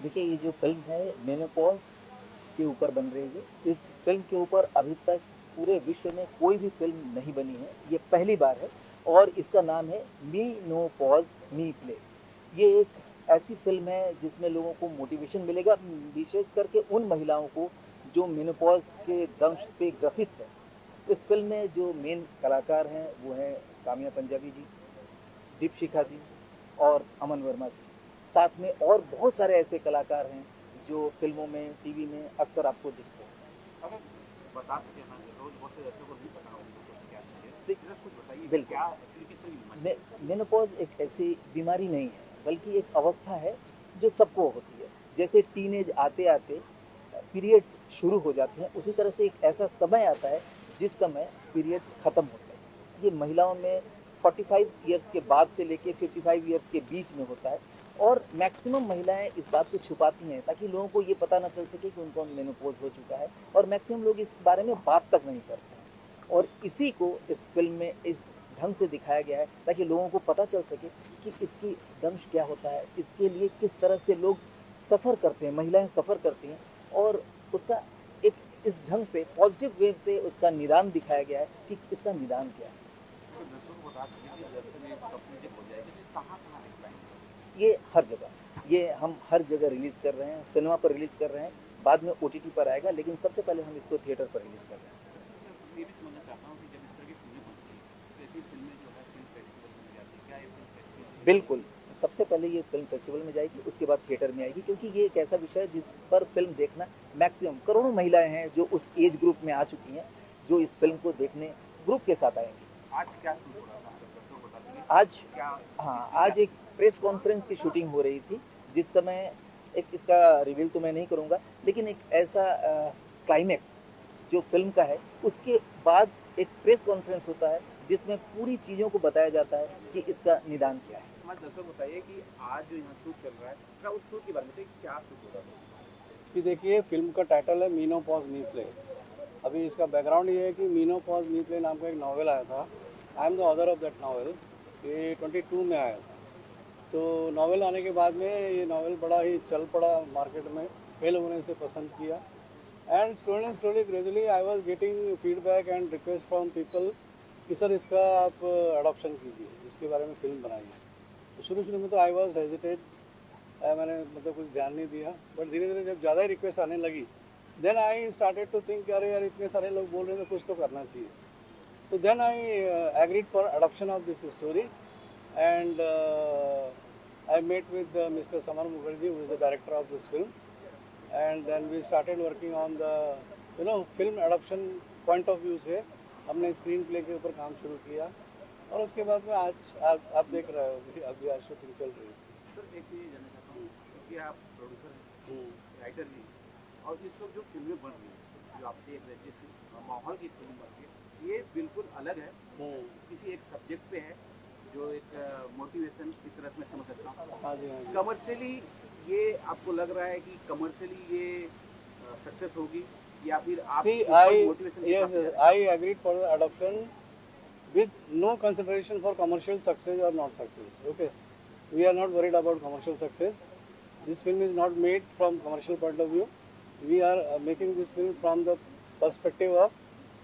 देखिए, ये जो फ़िल्म है मेनोपॉज़ के ऊपर बन रही है। इस फ़िल्म के ऊपर अभी तक पूरे विश्व में कोई भी फ़िल्म नहीं बनी है। ये पहली बार है और इसका नाम है मी नो पॉज़ मी प्ले। ये एक ऐसी फ़िल्म है जिसमें लोगों को मोटिवेशन मिलेगा, विशेष करके उन महिलाओं को जो मेनोपॉज़ के दंश से ग्रसित है। इस फ़िल्म में जो मेन कलाकार हैं वो हैं काम्या पंजाबी जी, दीपशिखा जी और अमन वर्मा जी। साथ में और बहुत सारे ऐसे कलाकार हैं जो फिल्मों में, टीवी में अक्सर आपको दिखते हैं। अगर बता सके ना रोज बहुत से दर्शकों को नहीं पता होगा तो क्या चीज़ है, देख- जरा कुछ बताइए कि बिल्कुल। क्या एक्चुअली किस तरह की बीमारी मे, है? मेनोपॉज एक ऐसी बीमारी नहीं है, बल्कि एक अवस्था है जो सबको होती है। जैसे टीनेज आते आते पीरियड्स शुरू हो जाते हैं, उसी तरह से एक ऐसा समय आता है जिस समय पीरियड्स ख़त्म होते हैं। ये महिलाओं में 45 ईयर्स के बाद से लेके 55 ईयर्स के बीच में होता है। और मैक्सिमम महिलाएं इस बात को छुपाती हैं ताकि लोगों को ये पता ना चल सके कि उनको मेनोपॉज हो चुका है, और मैक्सिमम लोग इस बारे में बात तक नहीं करते हैं। और इसी को इस फिल्म में इस ढंग से दिखाया गया है ताकि लोगों को पता चल सके कि इसकी दंश क्या होता है, इसके लिए किस तरह से लोग सफ़र करते हैं, महिलाएं सफ़र करती हैं, और उसका एक इस ढंग से पॉजिटिव वेव से उसका निदान दिखाया गया है कि इसका निदान क्या है। अगर दर्शकों को बता सके कि जब से ये कंप्लीट हो जाएगी तो कहाँ कहाँ दिखलाएंगे? ये हर जगह, ये हम हर जगह रिलीज़ कर रहे हैं, सिनेमा पर रिलीज़ कर रहे हैं, बाद में OTT पर आएगा, लेकिन सबसे पहले हम इसको थिएटर पर रिलीज़ कर रहे हैं। अच्छा, मैं ये भी समझना चाहता हूँ कि जब इस तरह की फिल्में बनती हैं तो ऐसी फिल्में जो है फिल्म फेस्टिवल में जाती है, क्या ये फिल्म फेस्टिवल में भी बिल्कुल, जाएगी? सबसे पहले ये फ़िल्म फेस्टिवल में जाएगी, उसके बाद थिएटर में आएगी, क्योंकि ये एक ऐसा विषय है जिस पर फ़िल्म देखना मैक्सिमम करोड़ों महिलाएँ हैं जो उस एज ग्रुप में आ चुकी हैं, जो इस फ़िल्म को देखने ग्रुप के साथ आएँगी। आज क्या शूट हो रहा था, अगर दर्शकों को बता सके कि आज क्या हाँ, किस में क्या आज एक शूट? प्रेस कॉन्फ्रेंस की शूटिंग हो रही थी, जिस समय एक इसका रिवील तो मैं नहीं करूँगा, लेकिन एक ऐसा क्लाइमेक्स जो फ़िल्म का है, उसके बाद एक प्रेस कॉन्फ्रेंस होता है, जिसमें पूरी चीज़ों को बताया जाता है कि इसका निदान क्या है। हमारे दर्शकों को बताइए कि आज जो यहाँ शूट चल रहा है, क्या उस शूट के बारे में बताइए, क्या शूट हो रहा था? कि देखिए फिल्म का टाइटल है मीनो पॉज मी प्ले। अभी इसका बैकग्राउंड ये है कि मीनो पॉज मी प्ले नाम का एक नावल आया था। I am the author of that novel. ये 22 में आया था। तो नावल आने के बाद में ये नावल बड़ा ही चल पड़ा मार्केट में, कई लोगों ने इसे पसंद किया। And slowly gradually I was getting feedback and request from people कि सर इसका आप अडॉप्शन कीजिए, इसके बारे में फिल्म बनाइए। तो शुरू में तो आई वॉज हेजिटेड, मैंने मतलब कुछ ध्यान नहीं दिया। बट धीरे धीरे जब ज़्यादा ही रिक्वेस्ट आने लगी, then I started to think अरे यार इतने सारे लोग बोल रहे हैं तो कुछ तो करना चाहिए। तो then I agreed for adoption of this story and I met with mister Samar Mukherjee who is the director of this film. And then we started working on the film adoption point of view से हमने screen play के ऊपर काम शुरू किया। और उसके बाद में आज आप देख रहे हो कि अभी आज शूटिंग चल रही है। सर एक चीज़ जानना चाहता हूँ, क्योंकि आप प्रोड्यूसर हैं, हम्म, राइटर भी हैं, और इस वक्त जो फिल्में बन रही हैं, जो आप देख रहे हैं, जिस माहौल की फिल्म बन रही है, ये बिल्कुल अलग है। हम्म। किसी एक सब्जेक्ट पे है जो एक मोटिवेशन की तरह से मैं समझ सकता हूँ। हाँ जी, हाँ जी। कमर्शियली ये आपको लग रहा है कि कमर्शियली ये सक्सेस होगी, या फिर आप See, ऊपर मोटिवेशन के yes, साथ yes, जा रहे I agreed for the adoption with no consideration for commercial success or not success. Okay, we are not worried about commercial success. This film is not made from commercial point of view. We are making this film from the perspective of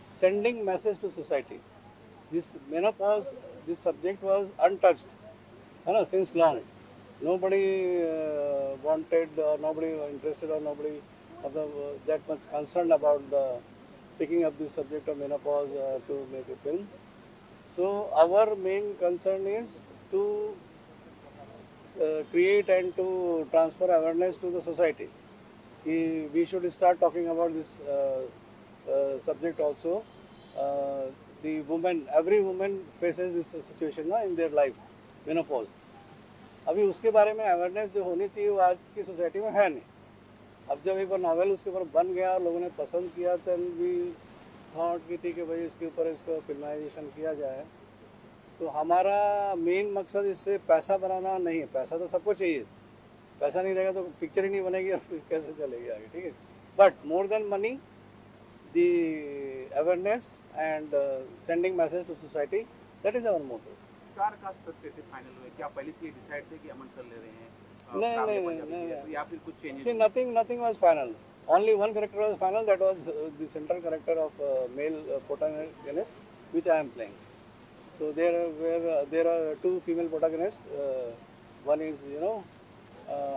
sending message to society. This menopause, this subject was untouched, since long. Nobody wanted, or nobody interested, or nobody of the, that much concerned about the picking up this subject of menopause to make a film. So our main concern is to create and to transfer awareness to the society. We should start talking about this subject also. The woman, every woman faces this situation in their life, menopause. अभी उसके बारे में awareness जो होनी चाहिए वो आज की सोसाइटी में है नहीं. अब जब एक बार नॉवेल उसके ऊपर बन गया और लोगों ने पसंद किया तो भी थॉट की थी कि भाई इसके ऊपर इसको फिल्माइजेशन किया जाए. तो हमारा मेन मकसद इससे पैसा बनाना नहीं है. पैसा तो सबको चाहिए, पैसा नहीं रहेगा तो पिक्चर ही नहीं बनेगी और फिर कैसे चलेगी आगे. ठीक है, but more than money, the awareness and sending message to society, that is our motive. Star cast सब कैसे फाइनल हुए? क्या पहले से डिसाइड थे कि अमन सर ले रहे हैं? नहीं, या फिर कुछ changes? See, nothing was final. Only one character was final. That was the central character of male protagonist, which I am playing. So there are two female protagonists. One is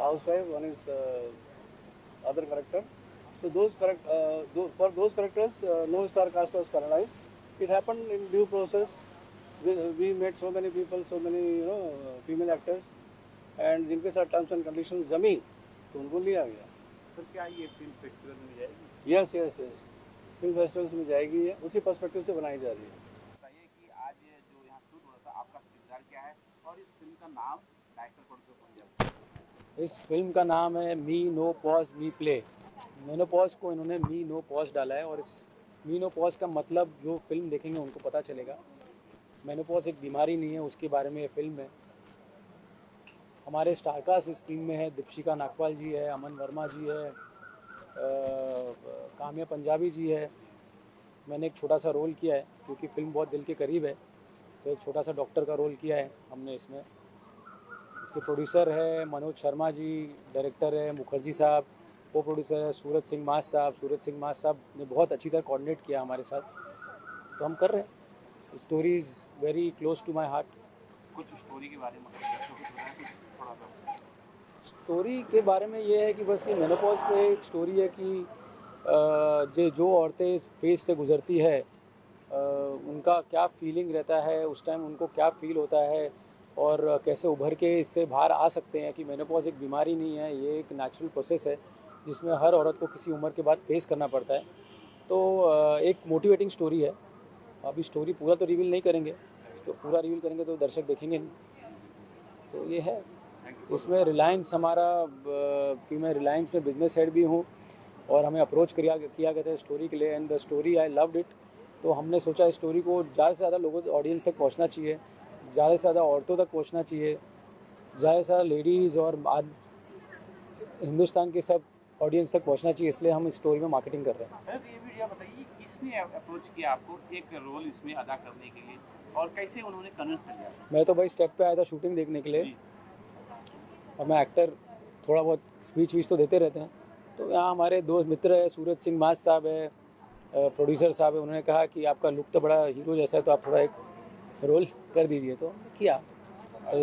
housewife. One is other character. So for those characters, no star cast was finalized. It happened in due process. We met so many people, so many female actors, and जिनके साथ terms and condition जमी तो उनको लिया गया. Sir क्या ये film festival में जाएगी? यस, फिल्म फेस्टिवल्स में जाएगी. है उसी पर्सपेक्टिव से बनाई जा रही है. बताइए कि आज जो यहाँ शूट हो रहा था आपका किरदार क्या है और इस फिल्म का नाम डायरेक्टर प्रोड्यूसर कौन दिया? इस फिल्म का नाम है मी नो पॉज मी प्ले. मेनोपॉज को इन्होंने मी नो पॉज डाला है और इस मी नो पॉज का मतलब जो फिल्म देखेंगे उनको पता चलेगा. मेनोपॉज एक बीमारी नहीं है, उसके बारे में ये फिल्म है. हमारे स्टारकास्ट इस फिल्म में है. दीपशिका नागपाल जी है, अमन वर्मा जी है, काम्या पंजाबी जी है. मैंने एक छोटा सा रोल किया है क्योंकि फिल्म बहुत दिल के करीब है, तो एक छोटा सा डॉक्टर का रोल किया है हमने इसमें. इसके प्रोड्यूसर है मनोज शर्मा जी, डायरेक्टर है मुखर्जी साहब, को प्रोड्यूसर है सूरज सिंह मास साहब. सूरज सिंह मास साहब ने बहुत अच्छी तरह कोऑर्डिनेट किया हमारे साथ, तो हम कर रहे हैं. Story is very close to my heart. कुछ स्टोरी के बारे में थोड़ा सा. स्टोरी के बारे में ये है कि बस ये मेनोपॉज पे एक स्टोरी है कि जो औरतें इस फेज से गुजरती है उनका क्या फीलिंग रहता है, उस टाइम उनको क्या फील होता है और कैसे उभर के इससे बाहर आ सकते हैं. कि मेनोपॉज एक बीमारी नहीं है, ये एक नेचुरल प्रोसेस है जिसमें हर औरत को किसी उम्र के बाद फेस करना पड़ता है. तो एक मोटिवेटिंग स्टोरी है. अभी स्टोरी पूरा तो रिवील नहीं करेंगे, तो पूरा रिवील करेंगे तो दर्शक देखेंगे नहीं. तो ये है. इसमें रिलायंस हमारा, कि मैं रिलायंस में बिजनेस हेड भी हूँ और हमें अप्रोच किया गया था स्टोरी के लिए, and the story I loved it. तो हमने सोचा इस स्टोरी को ज़्यादा से ज़्यादा लोगों ऑडियंस तक पहुँचना चाहिए, ज़्यादा से ज़्यादा औरतों तक पहुँचना चाहिए, ज़्यादा से ज़्यादा लेडीज़ और हिंदुस्तान के सब ऑडियंस तक पहुँचना चाहिए. इसलिए हम इस स्टोरी में मार्केटिंग कर रहे हैं. सर ये भी बताइए किसने अप्रोच किया आपको एक रोल इसमें अदा करने के लिए और कैसे उन्होंने कन्विंस कर दिया? मैं तो भाई स्टेप पे आया था शूटिंग देखने के लिए, और मैं एक्टर थोड़ा बहुत स्पीच वीच तो देते रहते हैं. तो यहाँ हमारे दोस्त मित्र है, सूरज सिंह मास साहब है, प्रोड्यूसर साहब है. उन्होंने कहा कि आपका लुक तो बड़ा हीरो जैसा है, तो आप थोड़ा एक रोल कर दीजिए. तो किया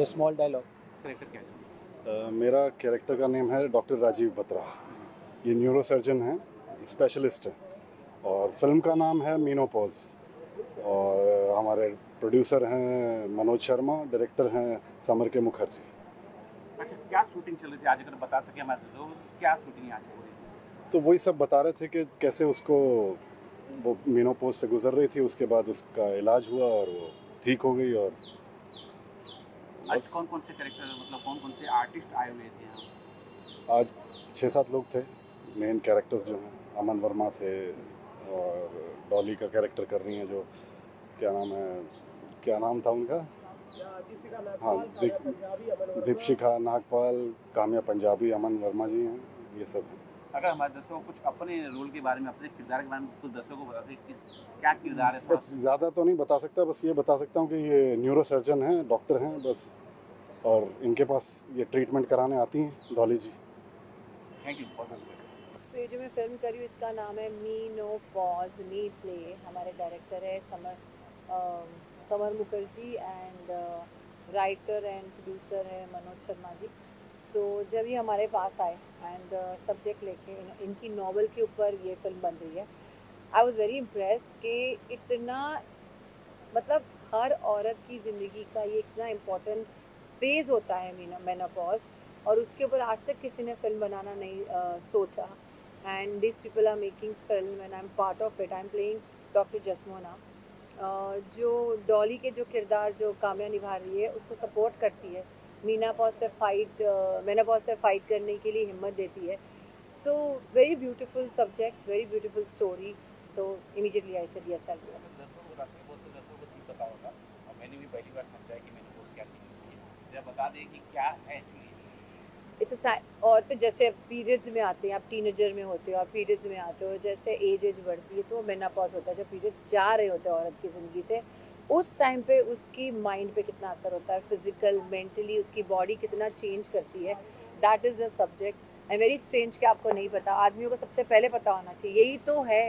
स्मॉल डायलॉग. कैरेक्टर कैसे? मेरा कैरेक्टर का नेम है डॉक्टर राजीव बत्रा. ये न्यूरोसर्जन है, स्पेशलिस्ट है, और फिल्म का नाम है मीनोपॉज. और हमारे प्रोड्यूसर हैं मनोज शर्मा, डायरेक्टर हैं समर के मुखर्जी. अच्छा, क्या शूटिंग चल रही थी आज, अगर बता सके हमारे लोग, क्या शूटिंग आज हो रही थी? तो वही सब बता रहे थे कि कैसे उसको वो मीनोपॉज से गुजर रही थी, उसके बाद उसका इलाज हुआ और वो ठीक हो गई. और आज कौन कौन से कैरेक्टर, मतलब कौन कौन से आर्टिस्ट आए हुए थे यहाँ? आज 6-7 लोग थे. मेन कैरेक्टर्स जो हैं अमन वर्मा थे, और डॉली का कैरेक्टर कर रही हैं जो क्या नाम था उनका, हाँ, दीपशिखा नागपाल, काम्या पंजाबी, अमन वर्मा जी हैं, ये सब हैं. अगर हमारे दर्शकों को कुछ अपने रोल के बारे में, अपने किरदार के बारे में कुछ दर्शकों को बताते क्या किरदार है? बस ज़्यादा तो नहीं बता सकता, बस ये बता सकता हूँ कि ये न्यूरोसर्जन हैं, डॉक्टर हैं बस, और इनके पास ये ट्रीटमेंट कराने आती हैं Dolly ji. Thank you. So ये जो मैं फिल्म कर रही हूँ इसका नाम है मी नो पॉज मी प्ले। हमारे डायरेक्टर है summer Mukherjee and writer and producer है मनोज शर्मा जी। सो जब ये हमारे पास आए एंड सब्जेक्ट लेके इनकी नॉवल के ऊपर ये फिल्म बन रही है, आई वॉज वेरी इम्प्रेस कि इतना मतलब हर औरत की ज़िंदगी का ये इतना इम्पोर्टेंट फेज़ होता है मेनोपॉज, और उसके ऊपर आज तक किसी ने फिल्म बनाना नहीं सोचा। And this people are making film and I am part of it. I am playing doctor Jasmona, जो डॉली के जो किरदार जो काम्या निभा रही है उसको सपोर्ट करती है, मेनोपॉज से फाइट करने के लिए हिम्मत देती है। So very beautiful subject, very beautiful story. So immediately I said yes I will. दर्शकों को राष्ट्रीय बोस दर्शकों को नहीं पता होगा और मैंने भी पहली बार समझा है कि मैंने बोस क्या चीज़ होती है। जरा बता दें कि क्या है एक्चुअली। इट्स और फिर जैसे पीरियड्स में आते हैं, आप टीनेजर में होते हो और पीरियड्स में आते हो, जैसे एज बढ़ती है तो मेनोपॉज होता है, जब पीरियड्स जा रहे होते हैं औरत की ज़िंदगी से, उस टाइम पे उसकी माइंड पे कितना असर होता है, फिजिकल मेंटली उसकी बॉडी कितना चेंज करती है। That is the subject and very strange कि आपको नहीं पता। आदमियों को सबसे पहले पता होना चाहिए। यही तो है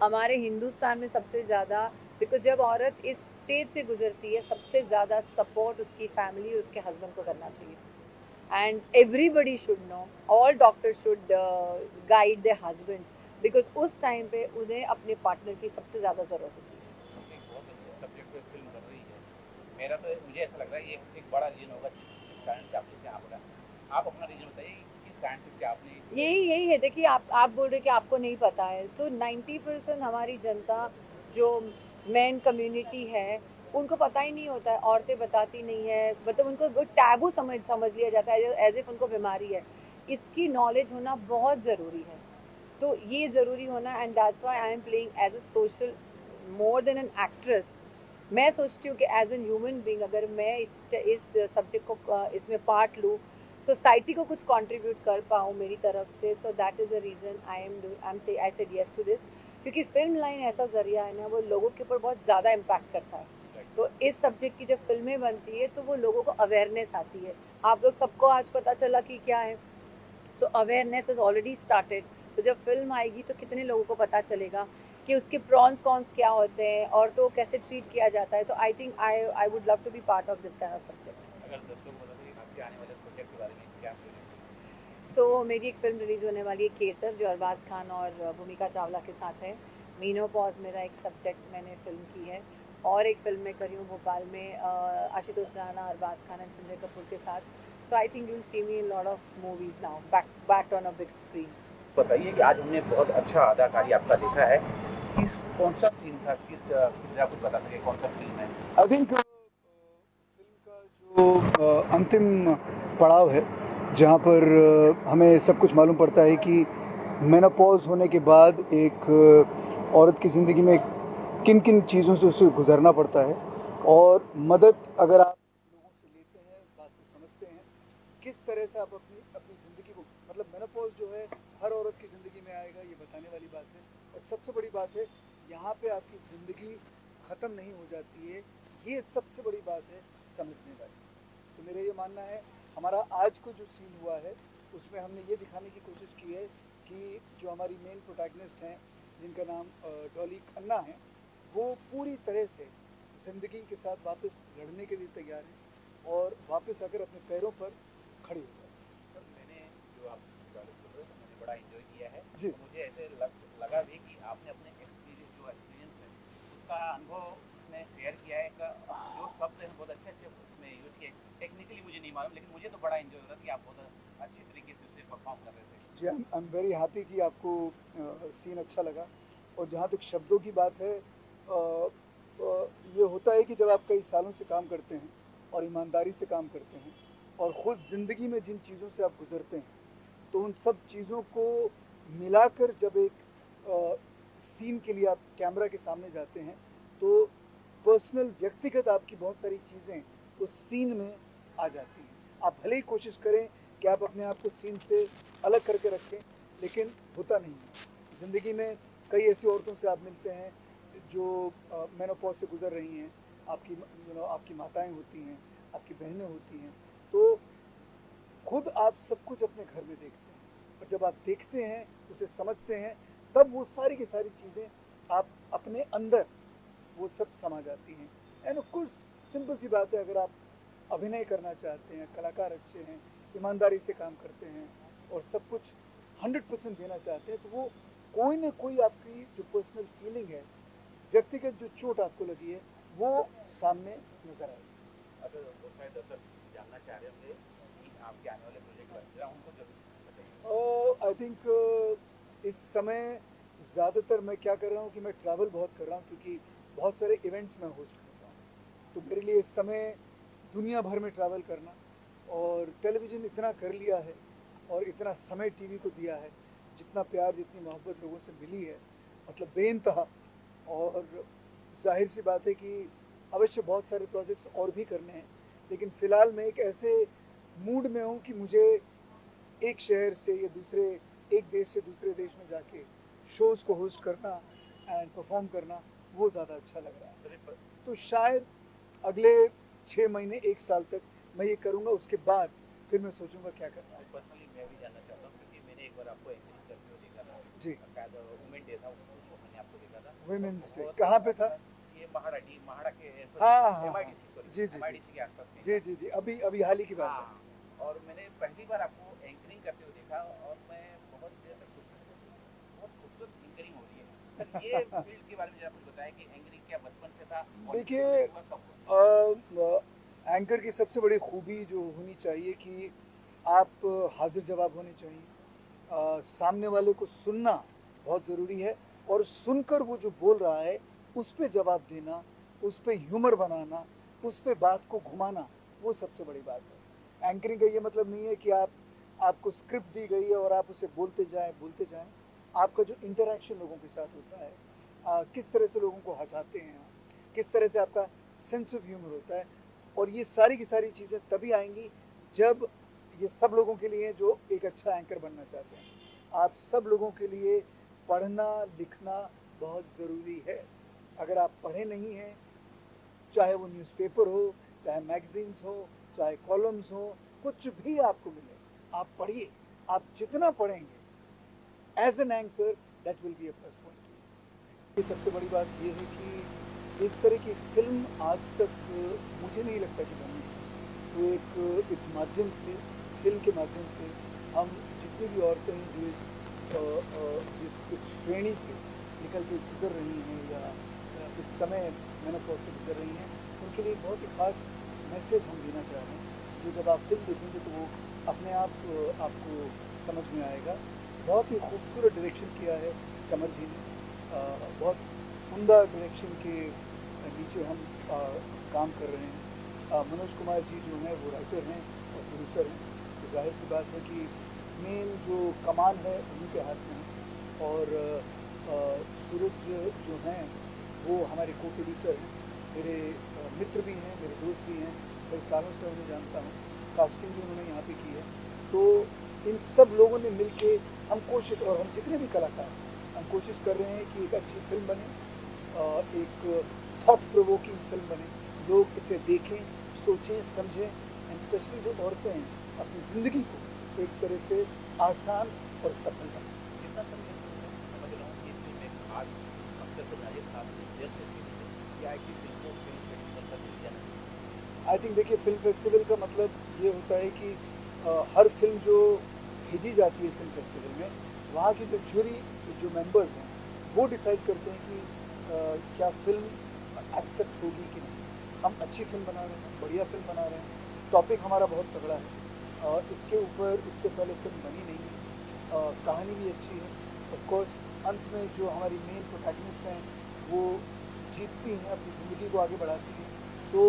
हमारे हिंदुस्तान में सबसे ज़्यादा, बिकॉज जब औरत इस स्टेज से गुजरती है सबसे ज़्यादा सपोर्ट उसकी फैमिली और उसके हस्बैंड को करना चाहिए। And everybody should know, all doctors should guide their husbands, because उस टाइम पे उन्हें अपने पार्टनर की सबसे ज़्यादा ज़रूरत होती है। एक बहुत अच्छे सब्जेक्ट पे फिल्म बन रही है। मेरा तो मुझे ऐसा लग रहा है ये एक बड़ा रीजन होगा जिस कारण से आपने यहाँ बोला। आप अपना रीजन बताइए किस कारण से आपने यही है। देखिए आप बोल रहे कि आपको नहीं पता है, तो 90% हमारी जनता जो मेन कम्युनिटी है उनको पता ही नहीं होता है। औरतें बताती नहीं है, मतलब उनको टैबू समझ लिया जाता है, एज इफ उनको बीमारी है। इसकी नॉलेज होना बहुत ज़रूरी है, तो ये ज़रूरी होना, and that's why I am playing as a social more than an actress. मैं सोचती हूँ कि एज एन ह्यूमन बीइंग अगर मैं इस सब्जेक्ट को इसमें पार्ट लूँ, सोसाइटी को कुछ कंट्रीब्यूट कर पाऊँ मेरी तरफ से, so that is the reason I said yes to this. क्योंकि फिल्म लाइन ऐसा ज़रिया है ना, वो लोगों के ऊपर बहुत ज़्यादा इम्पैक्ट करता है। तो इस सब्जेक्ट की जब फिल्में बनती है तो वो लोगों को अवेयरनेस आती है। आप लोग सबको आज पता चला कि क्या है, so awareness is already started. तो जब फिल्म आएगी तो कितने लोगों को पता चलेगा कि उसके प्रॉन्स कॉन्स क्या होते हैं और तो कैसे ट्रीट किया जाता है। तो I think I would love to be part of this kind of subject. अगर दर्शकों को बता दें आपके आने वाले प्रोजेक्ट के बारे में क्या सो मेरी एक फिल्म रिलीज होने वाली है केसर, जो अरबाज खान और भूमिका चावला के साथ है। मीनोपॉज मेरा एक सब्जेक्ट मैंने फिल्म की है, और एक फिल्म मैं करी हूँ भोपाल में आशुतोष राणा, अरबाज खान एंड संजय कपूर के साथ। So I think you will see me in lot of movies now back on a big screen. बताइए कि आज हमने बहुत अच्छा अदाकारी आपका देखा है। कौन सा सीन था, आप कुछ बता सके कौन सा फिल्म है? आई थिंक फिल्म का जो अंतिम पड़ाव है, जहाँ पर हमें सब कुछ मालूम पड़ता है कि मेनोपॉज होने के बाद एक औरत की ज़िंदगी में किन किन चीज़ों से उसे गुजरना पड़ता है, और मदद अगर आप लोगों से लेते हैं, बात को समझते हैं, किस तरह से आप अपनी ज़िंदगी को, मतलब मेनोपॉज जो है हर औरत की ज़िंदगी में आएगा, ये बताने वाली बात है। और सबसे बड़ी बात है, यहाँ पे आपकी ज़िंदगी ख़त्म नहीं हो जाती है, ये सबसे बड़ी बात है समझने वाली। तो मेरा ये मानना है, हमारा आज को जो सीन हुआ है उसमें हमने ये दिखाने की कोशिश की है कि जो हमारी मेन प्रोटैगनिस्ट हैं, जिनका नाम डॉली खन्ना है, वो पूरी तरह से ज़िंदगी के साथ वापस लड़ने के लिए तैयार है और वापस आकर अपने पैरों पर खड़ी हो जाए। सर मैंने जो आप डायलॉग बोल रहे हो मैंने बड़ा एंजॉय किया है जी। तो मुझे ऐसे लगा भी कि आपने अपने एक्सपीरियंस है उसका अनुभव उसमें शेयर किया है। जो शब्द हैं बहुत अच्छे उसमें यूज़ किए। टेक्निकली मुझे नहीं मालूम, लेकिन मुझे तो बड़ा एंजॉय हो रहा था कि आप बहुत अच्छी तरीके से उसे परफॉर्म कर रहे थे। जी, आई एम वेरी हैप्पी कि आपको सीन अच्छा लगा। और जहाँ तक शब्दों की बात है, ये होता है कि जब आप कई सालों से काम करते हैं और ईमानदारी से काम करते हैं और ख़ुद ज़िंदगी में जिन चीज़ों से आप गुज़रते हैं, तो उन सब चीज़ों को मिलाकर जब एक सीन के लिए आप कैमरा के सामने जाते हैं, तो पर्सनल व्यक्तिगत आपकी बहुत सारी चीज़ें उस सीन में आ जाती हैं। आप भले ही कोशिश करें कि आप अपने आप को सीन से अलग करके रखें, लेकिन होता नहीं है। ज़िंदगी में कई ऐसी औरतों से आप मिलते हैं जो मेनोपॉज से गुजर रही हैं, आपकी माताएं होती हैं, आपकी बहनें होती हैं, तो खुद आप सब कुछ अपने घर में देखते हैं, और जब आप देखते हैं, उसे समझते हैं, तब वो सारी की सारी चीज़ें आप अपने अंदर वो सब समा जाती हैं। एंड ऑफ कोर्स सिंपल सी बात है, अगर आप अभिनय करना चाहते हैं, कलाकार अच्छे हैं, ईमानदारी से काम करते हैं और सब कुछ 100% देना चाहते हैं, तो वो कोई ना कोई आपकी जो पर्सनल फीलिंग है, व्यक्तिगत जो चोट आपको लगी है, वो सामने नजर आएगी। अगर बहुत सारे दर्शक जानना चाह रहे होंगे कि आपके आने वाले प्रोजेक्ट पर, जरा उनको जरूर बताइए। आई थिंक इस समय ज़्यादातर मैं क्या कर रहा हूँ कि मैं ट्रैवल बहुत कर रहा हूँ, क्योंकि बहुत सारे इवेंट्स में होस्ट करता हूँ। तो मेरे लिए इस समय दुनिया भर में ट्रैवल करना, और टेलीविज़न इतना कर लिया है और इतना समय टीवी को दिया है, जितना प्यार जितनी मोहब्बत लोगों से मिली है, मतलब बेइंतहा। और जाहिर सी बात है कि अवश्य बहुत सारे प्रोजेक्ट्स और भी करने हैं, लेकिन फ़िलहाल मैं एक ऐसे मूड में हूँ कि मुझे एक शहर से या दूसरे, एक देश से दूसरे देश में जाके शोज़ को होस्ट करना एंड परफॉर्म करना, वो ज़्यादा अच्छा लग रहा है। तो शायद अगले 6 महीने 1 साल तक मैं ये करूँगा, उसके बाद फिर मैं सोचूंगा क्या करना है। पर्सनली मैं भी जानना चाहता हूँ, क्योंकि मैंने एक बार आपको एंकरिंग करते हुए देखा था जी, शायद वुमेन डे था, उस मैंने आपको देखा था। वुमेन्स डे बहुत कहाँ पे था? ये महाड़ा के हाँ, MIDC जी, जी, MIDC के आसपास में। जी जी जी, अभी अभी हाल ही की बात है। हाँ, और मैंने पहली बार आपको एंकरिंग करते हुए देखा और मैं बहुत देर तक सोच रहा था, बहुत खूबसूरत एंकरिंग हो रही है। सर ये फील्ड के बारे में जरा कुछ बताएं कि एंकरिंग क्या बचपन से था? और देखिए, इसको कब हुआ? एंकर की सबसे बड़ी खूबी जो होनी चाहिए कि आप हाजिर जवाब होने चाहिए। सामने वाले को सुनना बहुत ज़रूरी है, और सुनकर वो जो बोल रहा है उस पे जवाब देना, उस पे ह्यूमर बनाना, उस पे बात को घुमाना, वो सबसे बड़ी बात है। एंकरिंग का ये मतलब नहीं है कि आपको स्क्रिप्ट दी गई है और आप उसे बोलते जाएं। आपका जो इंटरेक्शन लोगों के साथ होता है, किस तरह से लोगों को हंसाते हैं, किस तरह से आपका सेंस ऑफ ह्यूमर होता है, और ये सारी की सारी चीज़ें तभी आएंगी जब ये सब लोगों के लिए जो एक अच्छा एंकर बनना चाहते हैं। आप सब लोगों के लिए पढ़ना लिखना बहुत ज़रूरी है। अगर आप पढ़े नहीं हैं, चाहे वो न्यूज़पेपर हो, चाहे मैगजीन्स हो, चाहे कॉलम्स हो, कुछ भी आपको मिले, आप पढ़िए। आप जितना पढ़ेंगे as an anchor, that will be a plus point. ये सबसे बड़ी बात ये है कि इस तरह की फिल्म आज तक मुझे नहीं लगता कि बनी है। तो एक इस माध्यम से, फिल्म के माध्यम से, हम जितनी भी औरतें हैं जो इस श्रेणी से निकल के गुजर रही हैं या इस समय मेनोपॉज से गुजर रही हैं, उनके लिए बहुत ही ख़ास मैसेज हम देना चाह रहे हैं, जो जब आप फिल्म देखेंगे तो वो अपने आप आपको समझ में आएगा। बहुत ही खूबसूरत डायरेक्शन किया है समर जी ने, बहुत उम्दा डायरेक्शन के नीचे हम काम कर रहे हैं। मनोज कुमार जी जो हैं वो राइटर हैं और प्रोड्यूसर हैं, तो जाहिर सी बात है कि मेन जो कमान है उन्हीं के हाथ में है। और सूरज जो हैं वो हमारे को प्रोड्यूसर हैं, मेरे मित्र भी हैं, मेरे दोस्त भी हैं, कई सालों से उन्हें जानता हूँ, कास्टिंग भी उन्होंने यहाँ पे की है। तो इन सब लोगों ने मिल के हम कोशिश, और हम जितने भी कलाकार हम कोशिश कर रहे हैं कि एक अच्छी फिल्म बने, एक थॉट प्रोवोकिंग फिल्म बने, लोग इसे देखें, सोचें, समझें, एंड स्पेशली जो औरतें हैं अपनी ज़िंदगी को एक तरह से आसान और सफल बनाएं। जितना समझ रहा हूँ कि इस फिल्म में खास मकसद से नाजिर खास निर्देश या एक फिल्म को फिल्म फेस्टिवल का दिया जाना। आई थिंक देखिए, फिल्म फेस्टिवल का मतलब ये होता है कि हर फिल्म जो भेजी जाती है फिल्म फेस्टिवल में, वहाँ की जो जूरी जो मेंबर्स हैं वो डिसाइड करते हैं कि क्या फिल्म एक्सेप्ट होगी कि नहीं। हम अच्छी फिल्म बना रहे हैं, बढ़िया फिल्म बना रहे हैं, टॉपिक हमारा बहुत तगड़ा है और इसके ऊपर इससे पहले फिल्म बनी नहीं है, कहानी भी अच्छी है। ऑफ कोर्स अंत में जो हमारी मेन प्रोटैगनिस्ट हैं वो जीतती हैं, अपनी ज़िंदगी को आगे बढ़ाती हैं, तो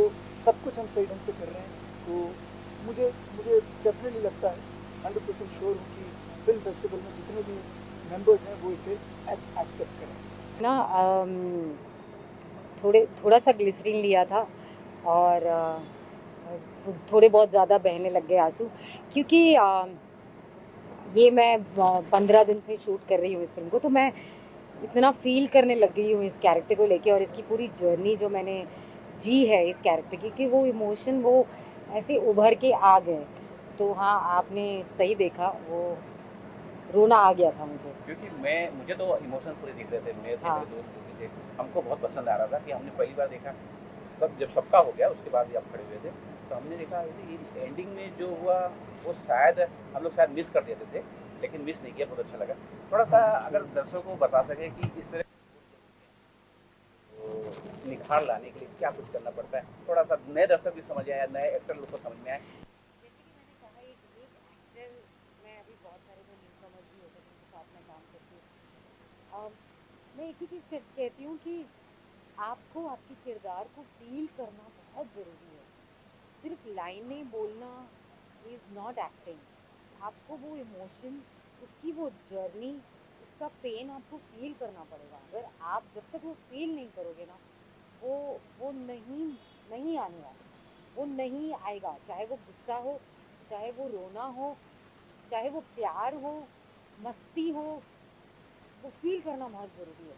सब कुछ हम सही ढंग से कर रहे हैं। तो मुझे डेफिनेटली लगता है, 100% श्योर हूँ कि फिल्म फेस्टिवल में जितने भी मेंबर्स हैं वो इसे एक्सेप्ट करें ना। थोड़ा सा ग्लिसरीन लिया था और थोड़े बहुत ज़्यादा बहने लग गए आंसू, क्योंकि ये मैं 15 दिन से शूट कर रही हूँ इस फिल्म को, तो मैं इतना फील करने लग गई हूँ इस कैरेक्टर को लेके, और इसकी पूरी जर्नी जो मैंने जी है इस कैरेक्टर की, कि वो इमोशन वो ऐसे उभर के आ गए। तो हाँ, आपने सही देखा, वो रोना आ गया था मुझे। क्योंकि मुझे तो इमोशन पूरे दिख रहे थे, मेरे थे, हाँ। मेरे दोस्त भी थे, हमको बहुत पसंद आ रहा था कि हमने पहली बार देखा, जब सबका हो गया उसके बाद भी आप खड़े हुए थे, तो हमने देखा ये एंडिंग में जो हुआ वो शायद हम लोग शायद मिस कर देते थे, लेकिन मिस नहीं किया, बहुत अच्छा लगा। थोड़ा सा अगर दर्शकों को बता सके कि इस तरह तो निखार लाने के लिए क्या कुछ करना पड़ता है, थोड़ा सा नए दर्शक भी समझ आए, नए एक्टर लोग को समझ में आए। जैसे कि मैंने कहा एक एक्टर, मैं अभी बहुत सारे जो न्यू कमर्स भी होते हैं जिनके साथ मैं काम करती हूँ, मैं एक ही चीज़ कहती हूँ कि आपको आपके किरदार को फील करना बहुत ज़रूरी है। सिर्फ लाइनें बोलना इज़ नॉट एक्टिंग। आपको वो इमोशन, उसकी वो जर्नी, उसका पेन आपको फील करना पड़ेगा। अगर आप जब तक वो फील नहीं करोगे ना, वो नहीं आने वाला, वो नहीं आएगा। चाहे वो गुस्सा हो, चाहे वो रोना हो, चाहे वो प्यार हो, मस्ती हो, वो फील करना बहुत ज़रूरी है।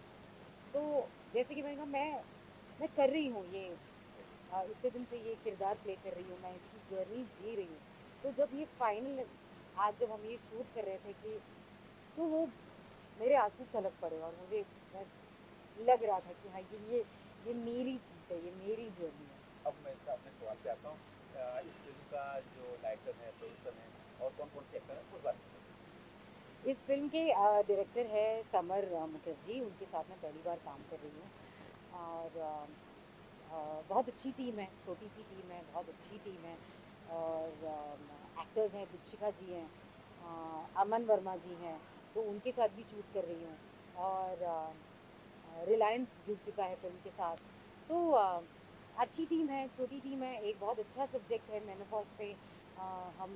सो जैसे कि मैंने कहा, मैं कर रही हूँ ये, इतने दिन से ये किरदार प्ले कर रही हूँ, मैं इसकी जर्नी जी रही हूँ। तो जब ये फाइनल, आज जब हम ये शूट कर रहे थे कि, तो वो मेरे आंसू छलक पड़े और मुझे लग रहा था कि हाँ, ये मेरी चीज़ है, ये मेरी जर्नी है। अब मैं अपने सवाल पे आता हूँ, इस फिल्म का जो डायरेक्टर है, प्रोड्यूसर है और कौन कौन से एक्टर हैं, उस बात में। इस फिल्म के डायरेक्टर है समर मुखर्जी, उनके साथ मैं पहली बार काम कर रही हूँ और बहुत अच्छी टीम है, छोटी सी टीम है, बहुत अच्छी टीम है। और एक्टर्स हैं, दीक्षिका जी हैं, अमन वर्मा जी हैं, तो उनके साथ भी शूट कर रही हूँ। और रिलायंस जुड़ चुका है फिल्म के साथ। सो अच्छी टीम है, छोटी टीम है, एक बहुत अच्छा सब्जेक्ट है मेनोपॉज पे। हम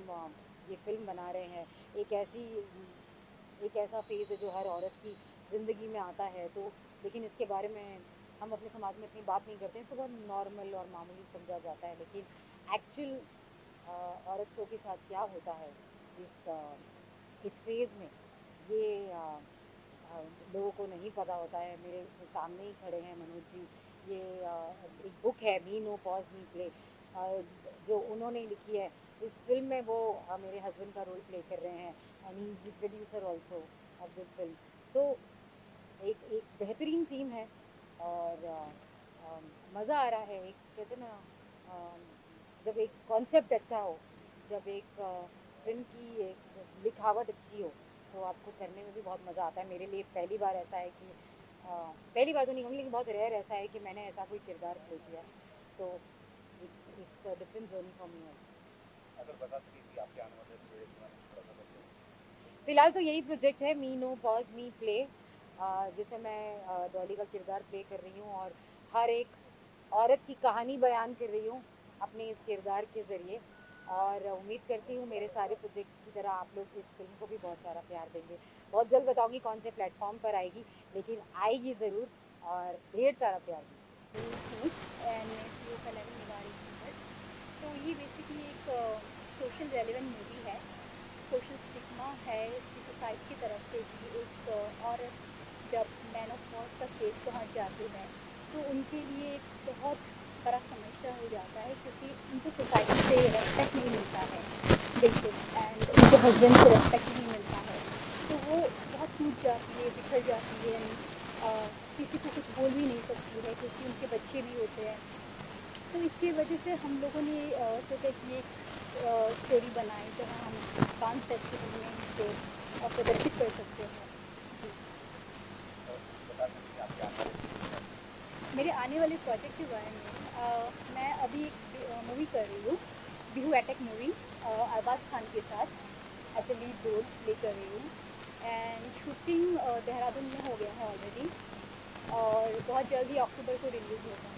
ये फिल्म बना रहे हैं। एक ऐसा फेज़ है जो हर औरत की ज़िंदगी में आता है, तो लेकिन इसके बारे में हम अपने समाज में इतनी बात नहीं करते हैं, तो बहुत नॉर्मल और मामूली समझा जाता है। लेकिन एक्चुअल औरतों के साथ क्या होता है इस फेज़ में, ये लोगों को नहीं पता होता है। मेरे सामने ही खड़े हैं मनोज जी, ये एक बुक है मी नो पॉज मी प्ले, जो उन्होंने लिखी है। इस फिल्म में वो मेरे हस्बैंड का रोल प्ले कर रहे हैं and he is the producer also of this film. सो एक बेहतरीन टीम है और मज़ा आ रहा है। एक कहते ना, जब एक कॉन्सेप्ट अच्छा हो, जब एक फिल्म की एक लिखावट अच्छी हो, तो आपको करने में भी बहुत मज़ा आता है। मेरे लिए पहली बार ऐसा है कि पहली बार तो नहीं कहूँगी, लेकिन बहुत रेयर ऐसा है कि मैंने ऐसा कोई किरदार प्ले किया। So it's a different journey for me also. अगर बता सके कि आपके आने वाले प्रोजेक्ट में थोड़ा सा बताइए। फ़िलहाल तो यही प्रोजेक्ट है मी नो पॉज मी प्ले, जिसे मैं डॉली का किरदार प्ले कर रही हूँ और हर एक औरत की कहानी बयान कर रही हूँ अपने इस किरदार के ज़रिए। और उम्मीद करती हूँ मेरे सारे प्रोजेक्ट्स की तरह आप लोग इस फिल्म को भी बहुत सारा प्यार देंगे। बहुत जल्द बताऊँगी कौन से प्लेटफॉर्म पर आएगी, लेकिन आएगी ज़रूर और ढेर सारा प्यार दीजिए। एंड मैं सी का लेवल निभा रही हूँ। तो ये बेसिकली एक सोशल रेलेवेंट मूवी है। सोशल स्टिग्मा है कि सोसाइटी की तरफ से कि एक औरत जब मेनोपॉज का स्टेज पहुँच जाती है तो उनके लिए एक बहुत बड़ा समस्या हो जाता है, क्योंकि उनको सोसाइटी से रेस्पेक्ट नहीं मिलता है बिल्कुल, एंड उनके हस्बैंड से रेस्पेक्ट नहीं मिलता है, तो वो बहुत टूट जाती है, बिखर जाती है, किसी को कुछ बोल भी नहीं सकती है क्योंकि उनके बच्चे भी होते हैं। तो इसकी वजह से हम लोगों ने सोचा कि एक स्टोरी बनाए जहाँ हम कांस फेस्टिवल में इसको प्रदर्शित कर सकते हैं। जी, बता सकते हैं आपके आने वाले प्रोजेक्ट में। मेरे आने वाले प्रोजेक्ट के बारे में मैं अभी एक मूवी कर रही हूँ, बिहू अटैक मूवी, अरबाज खान के साथ as a lead role play कर रही हूँ। एंड शूटिंग देहरादून में हो गया है ऑलरेडी और बहुत जल्दी अक्टूबर को रिलीज़ होगा।